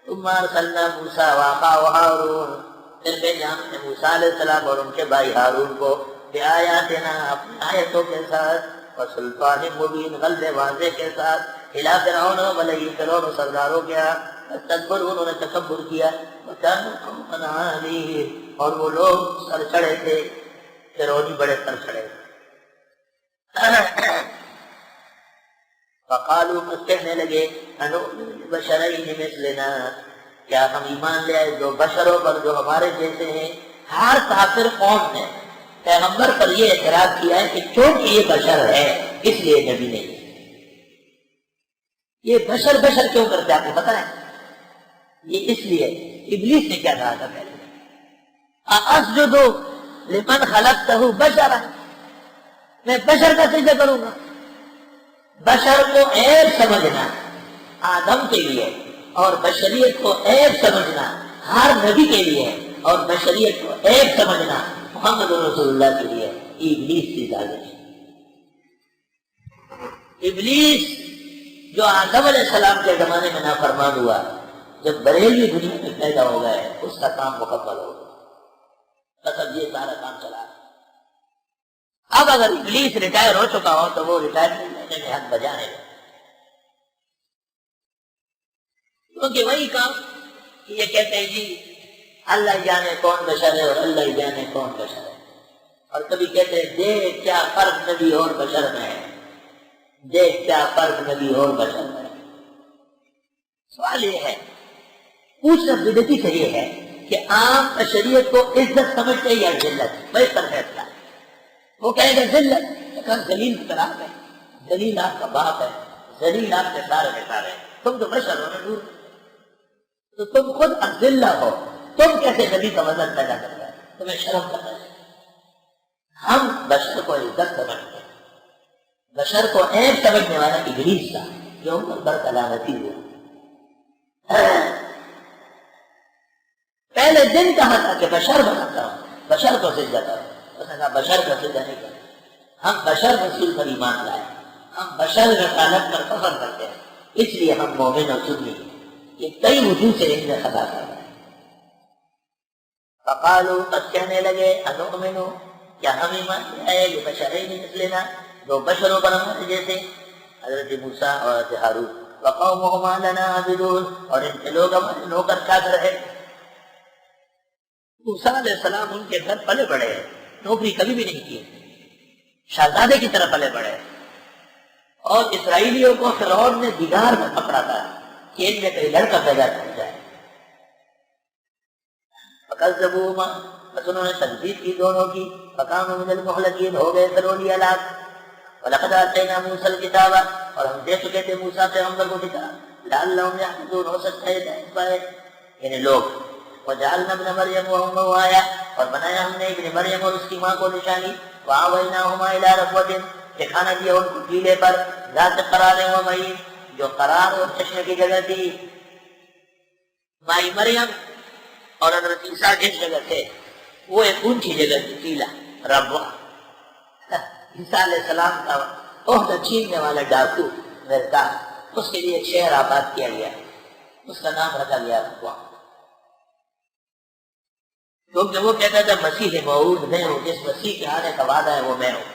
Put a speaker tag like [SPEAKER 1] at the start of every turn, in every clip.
[SPEAKER 1] ثم ارسلنا موسیٰ واخاه ہارون، پھر بھیجا ہم نے موسیٰ علیہ السلام اور ان کے بھائی ہارون کو بآیاتنا اپنی آیتوں کے ساتھ وسلطان مبین غلبے واضح کے ساتھ الی فرعون وملئہ فرعون سرداروں کے استکبروا انہوں نے تکبر کیا وکانوا قوما عالین اور وہ لوگ سر چڑھے تھے، فرعونی بڑے سر چڑھے فقالوا پس کہنے لگے انؤمن لبشرین مثلنا، کیا ہم ایمان لے آئے دو بشروں پر جو ہمارے جیسے ہیں۔ ہر کافر قوم نے پیغمبر پر یہ اعتراض کیا ہے کہ چونکہ یہ بشر ہے اس لیے نبی نہیں۔ یہ بشر بشر کیوں کرتے آپ کو پتا ہے؟ یہ اس لیے ابلیس نے کیا کہا تھا پہلے، اسجد لمن خلقتہ بشرا، میں بشر کا سجدہ کروں گا۔ بشر کو عیب سمجھنا آدم کے لیے اور بشریت کو عیب سمجھنا ہر نبی کے لیے اور بشریت کو عیب سمجھنا محمد رسول اللہ کے لیے ابلیس کی سازش۔ ابلیس جو آدم علیہ السلام کے زمانے میں نافرمان ہوا، جب بریلوی دنیا میں پیدا ہو گئے اس کا کام مکمل ہو گیا، بس اب یہ سارا کام چلا۔ اب اگر ابلیس ریٹائر ہو چکا ہو تو وہ ریٹائرمنٹ لینے میں حق بجا ہے، کیونکہ وہی کام یہ کہتے ہیں جی اللہ جانے کون بشر ہے اور اللہ جانے کون بشر ہے، اور کبھی کہتے ہیں دیکھ کیا فرق نبی اور بشر میں ہے، دیکھ کیا فرق نبی اور بشر میں ہے۔ سوال یہ ہے، پوچھنا بدعتی سے یہ ہے کہ عام بشریت کو عزت سمجھتے یا ذلت، بھائی پر فیصلہ ہے۔ وہ کہے گا ذلت، ذلیل کی طرح ہے، ذلیل آپ کا باپ ہے، ذلیل آپ کے سارے کے سارے، تم تو بشر ہو نا دور، تو تم خود اذلہ ہو، تم کیسے نبی کا وزن پیدا کرتا ہے؟ تمہیں شرم کرنا ہے۔ ہم بشر کو عزت سمجھتے ہیں، بشر کو عیب سمجھنے والا ابلیس تھا جو ان پر کلامتی ہوا۔ پہلے دن کہا تھا کہ بشر بناتا ہوں، بشر کو سجدہ کرو، اس نے کہا بشر کا سجدہ نہیں کرتے، ہم بشر رسول پر ایمان لائے، ہم بشر رسالت پر فخر کرتے ہیں، اس لیے ہم مومن اور سنی یہ کئی وجوہ سے ان میں خطا کر رہے ہیں۔ فقالوا قد کہنے لگے انؤمن، کیا ہم ایمان لے آئے لبشرین مثلنا، دو بشروں پر ہمارے جیسے، حضرت موسیٰ اور حضرت ہارون، وقومهما لنا عابدون، اور ان کے لوگ ہمارے نوکر چاکر رہے۔ موسیٰ علیہ السلام ان کے گھر پلے بڑے ہیں، نوکری کبھی بھی نہیں کی، شہزادے کی طرح پلے بڑے، اور اسرائیلیوں کو فرعون نے دیدار میں پکڑا تھا کہ ان میں کوئی لڑکا پیدا کر جائے۔ فکذبوهما، بس انہوں نے تکذیب کی دونوں کی، فکانوا من المہلکین، ہو گئے فرعونی ہلاک۔ وَلَقَدْ آتَيْنَا مُوسَى الْكِتَابَ، اور ہم دے چکے تھے موسیٰ پیغمبر کو کتاب، لَعَلَّهُمْ يَهْتَدُونَ، ہو سکتا ہے ہدایت پائے یعنی لوگ۔ وَجَعَلْنَا ابْنَ مَرْيَمَ وَأُمَّهُ آیَةً، اور بنایا ہم نے ابن مریم اور اس کی ماں کو نشانی، وَآوَيْنَاهُمَا إِلَىٰ رَبْوَةٍ، دکھانا دیا ان کو ٹیلے پر، ذات قرار ومعین، جو قرار اور چشمے کی جگہ تھی۔ مائی مریم اور حضرت عیسیٰ جس جگہ تھے وہ ایک اونچی جگہ تھی، ٹیلا ربوہ۔ عیسیٰ علیہ السلام کا عہدہ چھیننے والا ڈاکو مرتا، اس کے لیے ایک شہر آباد کیا گیا، اس کا نام رکھا گیا ربوہ، کیونکہ وہ کہتا تھا مسیح موعود میں ہوں، جس مسیح کے آنے کا وعدہ ہے وہ میں ہوں۔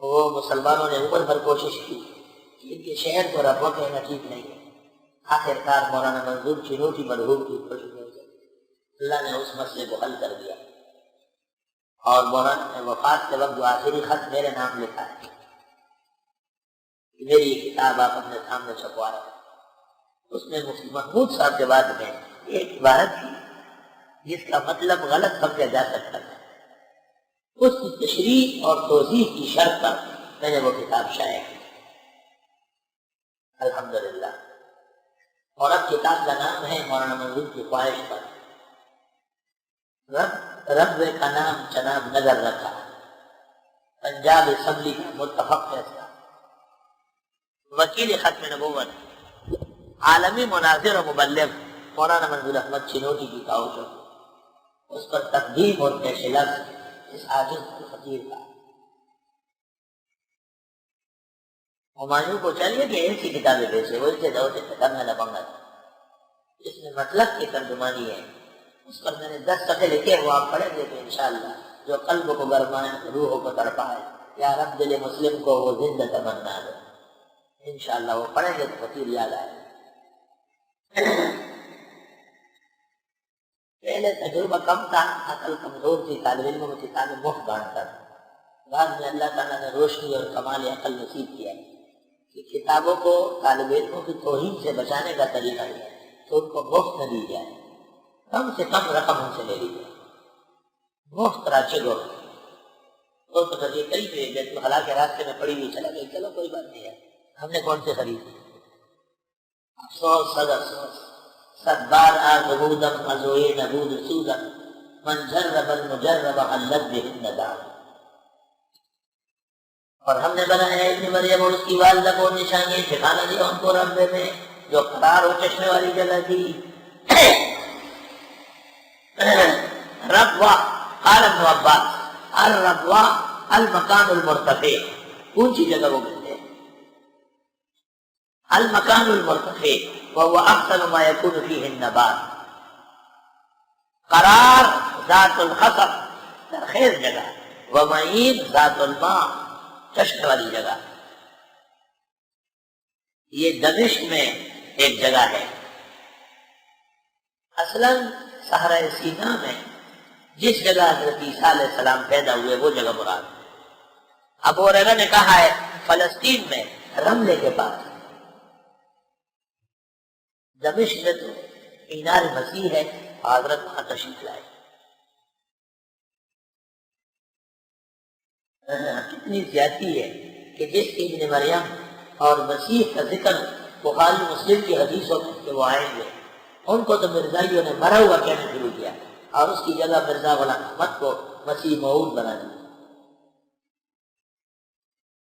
[SPEAKER 1] وہ مسلمانوں نے عمر بھر کوشش کی کہ ان کے شہر کو ربوہ کہنا ٹھیک نہیں ہے، آخر کار مولانا منظور چنوٹی مرحوم کی کوششوں سے اللہ نے اس مسئلے کو حل کر دیا، اور مولانا نے وفات کے وقت جو آخری خط میرے نام لکھا ہے، میری یہ کتاب آپ اپنے سامنے چھپوائے، اس میں مفتی محمود صاحب کے بعد میں ایک عبارت تھی جس کا مطلب غلط سمجھا جا سکتا ہے، اس کی تشریح اور توضیح کی شرط پر میں نے وہ کتاب شائع کی الحمدللہ، اور اب کتاب کا نام ہے مولانا منظور کی خواہش پر، رب کا نام جناب نظر رکھا، پنجاب اسمبلی کا متفق فیصلہ، وکیل ختم نبوت، عالمی مناظر و مبلغ مولانا منظور احمد چنوٹی کی کاوش، اس پر تقدیم اور پیش لفظ اس عاجز فقیر کا ہمایوں کو چاہیے کہ ایسی کتابیں بیچے، وہ اسے دو کرنے نہ پڑنا، اس میں مطلب کی ترجمانی ہے، اس پر میں نے 10 صفحے لکھے، وہ آپ پڑھیں گے تو انشاءاللہ جو قلب کو گرمائے، روح کو تڑپائے، یا رب دل مسلم کو وہ زندہ تمنا دے، انشاءاللہ وہ پڑھیں گے تو کثیر یاد آئے۔ پہلے تجربہ کم تھا، عقل کمزور تھی، طالب علموں میں کتابیں مفت بانٹتا تھا، بعد میں اللہ تعالیٰ نے روشنی اور کمال عقل نصیب کیا کہ کتابوں کو طالب علموں کی توہین سے بچانے کا طریقہ ہے تو ان کو مفت نہ دی جائے، کم سے کم رقم ان سے لے لی جائے، مفت راچے گو تو پھر یہ کئی پہ بیت الخلا کے راستے میں پڑی ہوئی چلا گئی، چلو کوئی بات نہیں ہے، ہم نے کون سے خریدی؟ افسوس صد افسوس، صد بار آزمودم مزوئے نبود سودم من جرب المجرب حلت بہ الندام۔ اور ہم نے بنایا ابن مریم اور اس کی والدہ کو نشانی، ٹھکانہ دیا ان کو رب میں جو قرار و چشمے والی جگہ تھی۔ ربوہ قال ابن عباس الربوہ المکان المرتفع، اونچی جگہ وہ کہتے ہیں، المکان المرتفع وهو احسن ما يكون فيه النبات، قرار ذات الخصب درخیز جگہ، ومعین ذات الماء چشمے والی جگہ۔ یہ دمشق میں ایک جگہ ہے، اصلاً صحرائے سینا میں جس جگہ حضرت عیسیٰ علیہ السلام پیدا ہوئے وہ جگہ مراد۔ ابو ہریرہ نے کہا ہے فلسطین میں رملے کے پاس، دمشق میں تو مینار مسیح ہے، حضرت وہاں تشریف لائے۔ کتنی زیادتی ہے کہ جس کی ابن مریم اور مسیح کا ذکر بخاری مسلم کی حدیثوں میں کہ وہ آئیں گے، ان کو تو مرزائیوں نے مرا ہوا کہنا شروع کیا اور اس کی جگہ مرزا غلام احمد کو مسیح موعود بنا دیا۔